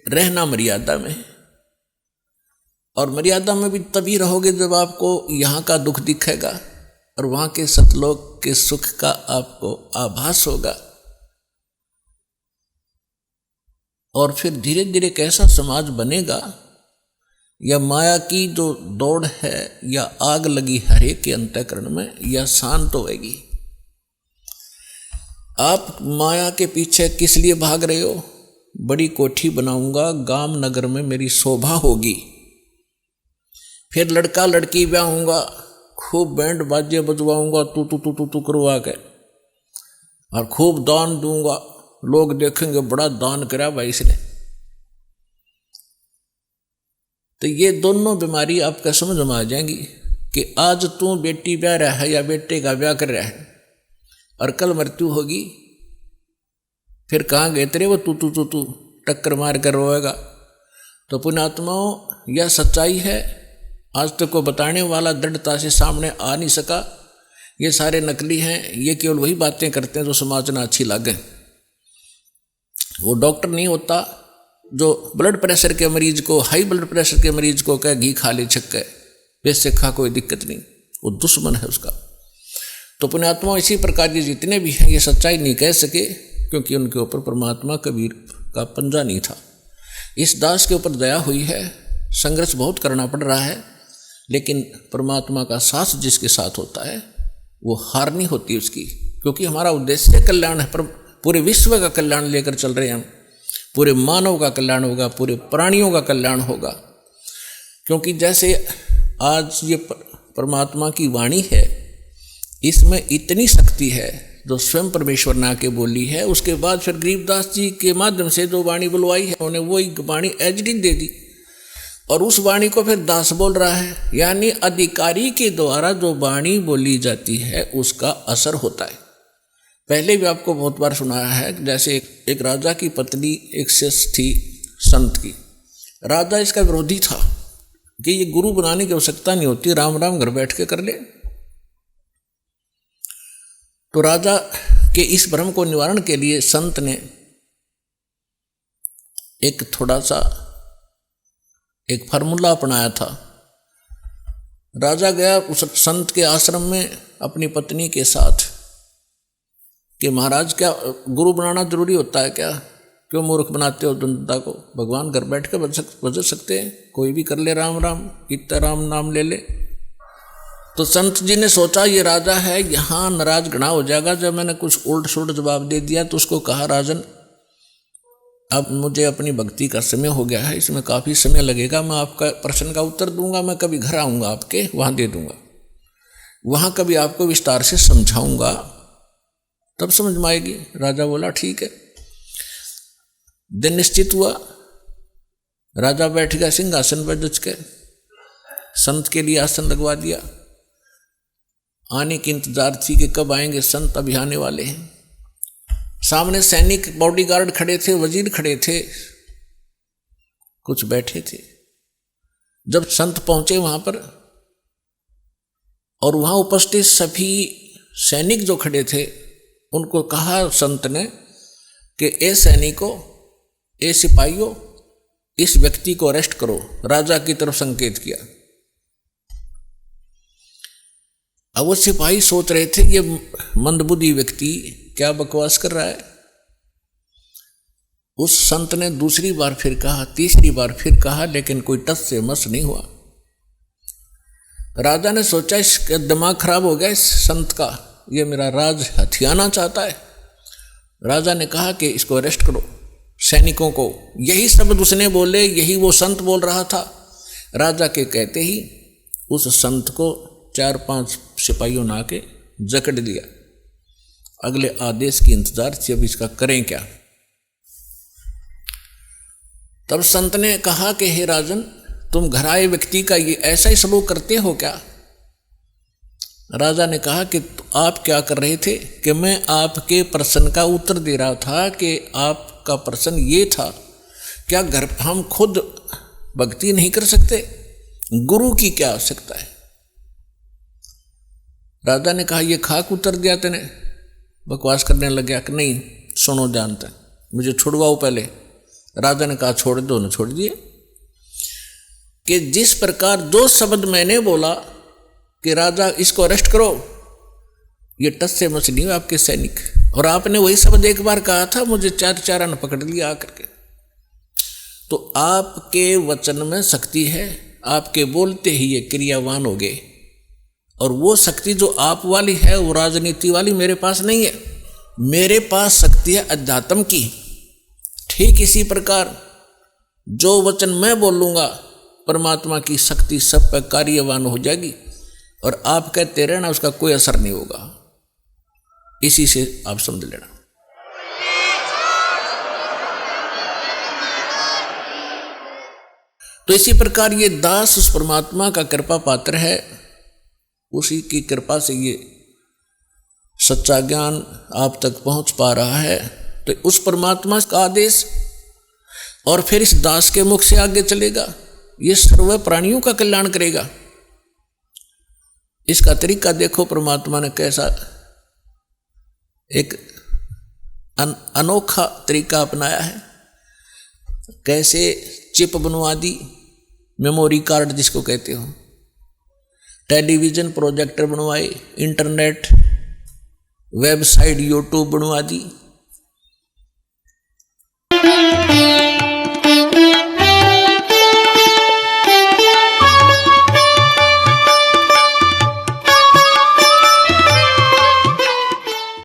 रहना मर्यादा में, और मर्यादा में भी तभी रहोगे जब आपको यहाँ का दुख दिखेगा और वहाँ के सतलोक के सुख का आपको आभास होगा। और फिर धीरे धीरे कैसा समाज बनेगा, या माया की जो दौड़ है या आग लगी हर एक के अंतःकरण में, या शांत होएगी। आप माया के पीछे किस लिए भाग रहे हो? बड़ी कोठी बनाऊंगा, गांव नगर में मेरी शोभा होगी, फिर लड़का लड़की ब्याहूंगा, खूब बैंड बाजे बजवाऊंगा तू तू तू तू तू करवा के, और खूब दान दूंगा, लोग देखेंगे बड़ा दान करा भाई इसने। तो ये दोनों बीमारी आपका समझ में आ जाएंगी कि आज तू बेटी ब्याह रहा है या बेटे का ब्याह कर रहा है, और कल मृत्यु होगी, फिर कहाँ गए तेरे वो तू तू तू तू टक्कर मार कर रोएगा। तो पुण्यात्माओं, यह सच्चाई है। आज तक को बताने वाला दृढ़ता से सामने आ नहीं सका। ये सारे नकली हैं, ये केवल वही बातें करते हैं जो समाज में अच्छी लगे। वो डॉक्टर नहीं होता जो ब्लड प्रेशर के मरीज को, हाई ब्लड प्रेशर के मरीज को कहे घी खा ले छक्के, वैसे खा कोई दिक्कत नहीं, वो दुश्मन है उसका। तो पुण्यात्मा इसी प्रकार के जितने भी हैं ये सच्चाई नहीं कह सके, क्योंकि उनके ऊपर परमात्मा कबीर का पंजा नहीं था। इस दास के ऊपर दया हुई है, संघर्ष बहुत करना पड़ रहा है, लेकिन परमात्मा का साथ जिसके साथ होता है वो हार नहीं होती उसकी, क्योंकि हमारा उद्देश्य कल्याण है। पर पूरे विश्व का कल्याण लेकर चल रहे हैं हम, पूरे मानव का कल्याण होगा, पूरे प्राणियों का कल्याण होगा। क्योंकि जैसे आज ये परमात्मा की वाणी है, इसमें इतनी शक्ति है जो स्वयं परमेश्वर ने आके बोली है। उसके बाद फिर गरीबदास जी के माध्यम से जो वाणी बुलवाई है उन्होंने वही वाणी एचडी दे दी, और उस वाणी को फिर दास बोल रहा है। यानी अधिकारी के द्वारा जो वाणी बोली जाती है उसका असर होता है। पहले भी आपको बहुत बार सुनाया है, जैसे एक राजा की पत्नी एक शिष्य थी संत की। राजा इसका विरोधी था कि ये गुरु बनाने की आवश्यकता नहीं होती, राम राम घर बैठ के कर ले। तो राजा के इस भ्रम को निवारण के लिए संत ने एक थोड़ा सा एक फार्मूला अपनाया था। राजा गया उस संत के आश्रम में अपनी पत्नी के साथ कि महाराज क्या गुरु बनाना जरूरी होता है क्या? क्यों मूर्ख बनाते हो जनता को? भगवान घर बैठ के बज सकते हैं, कोई भी कर ले राम राम, इतना राम नाम ले ले। तो संत जी ने सोचा ये राजा है, यहाँ नाराज घना हो जाएगा जब मैंने कुछ उल्ट सुल्ट जवाब दे दिया। तो उसको कहा, राजन अब मुझे अपनी भक्ति का समय हो गया है, इसमें काफ़ी समय लगेगा, मैं आपका प्रश्न का उत्तर दूंगा, मैं कभी घर आऊँगा आपके वहाँ दे दूंगा, वहाँ कभी आपको विस्तार से समझाऊंगा, तब समझ में आएगी। राजा बोला ठीक है। दिन निश्चित हुआ, राजा बैठ गया सिंहासन पर जच के, संत के लिए आसन लगवा दिया। आने की इंतजार थी कि कब आएंगे संत, अभी आने वाले हैं। सामने सैनिक बॉडीगार्ड खड़े थे, वजीर खड़े थे, कुछ बैठे थे। जब संत पहुंचे वहां पर और वहां उपस्थित सभी सैनिक जो खड़े थे उनको कहा संत ने कि ए सैनिकों, ए सिपाहियों, इस व्यक्ति को अरेस्ट करो। राजा की तरफ संकेत किया। अब वो सिपाही सोच रहे थे ये मंदबुद्धि व्यक्ति क्या बकवास कर रहा है। उस संत ने दूसरी बार फिर कहा, तीसरी बार फिर कहा, लेकिन कोई टस से मस नहीं हुआ। राजा ने सोचा इसका दिमाग खराब हो गया इस संत का, ये मेरा राज हथियाना चाहता है। राजा ने कहा कि इसको अरेस्ट करो, सैनिकों को। यही शब्द उसने बोले, यही वो संत बोल रहा था। राजा के कहते ही उस संत को 4-5 सिपाहियों ने आके जकड़ दिया। अगले आदेश की इंतजार थी, अब इसका करें क्या। तब संत ने कहा कि हे राजन, तुम घर आए व्यक्ति का ये ऐसा ही सलूक करते हो क्या? राजा ने कहा कि आप क्या कर रहे थे? कि मैं आपके प्रश्न का उत्तर दे रहा था कि आपका प्रश्न ये था, क्या घर हम खुद भक्ति नहीं कर सकते? गुरु की क्या आवश्यकता है? राजा ने कहा ये खाक उत्तर दिया तेने। बकवास करने लग गया कि नहीं सुनो जानते, मुझे छुड़वाओ पहले, राजा ने कहा छोड़ दो, न छोड़ दिए। कि जिस प्रकार जो शब्द मैंने बोला कि राजा इसको अरेस्ट करो, ये टस से मस नहीं हुए आपके सैनिक, और आपने वही शब्द एक बार कहा था, मुझे चार ने पकड़ लिया आकर के। तो आपके वचन में शक्ति है, आपके बोलते ही ये क्रियावान हो गए, और वो शक्ति जो आप वाली है वो राजनीति वाली मेरे पास नहीं है। मेरे पास शक्ति है अध्यात्म की। ठीक इसी प्रकार जो वचन मैं बोलूँगा परमात्मा की शक्ति सब पर कार्यवान हो जाएगी, और आप कहते रहना उसका कोई असर नहीं होगा। इसी से आप समझ लेना। तो इसी प्रकार ये दास उस परमात्मा का कृपा पात्र है, उसी की कृपा से ये सच्चा ज्ञान आप तक पहुंच पा रहा है। तो उस परमात्मा का आदेश और फिर इस दास के मुख से आगे चलेगा, ये सर्व प्राणियों का कल्याण करेगा। इसका तरीका देखो, परमात्मा ने कैसा एक अनोखा तरीका अपनाया है। कैसे चिप बनवा दी, मेमोरी कार्ड जिसको कहते हो, टेलीविज़न प्रोजेक्टर बनवाए, इंटरनेट वेबसाइट यूट्यूब बनवा दी।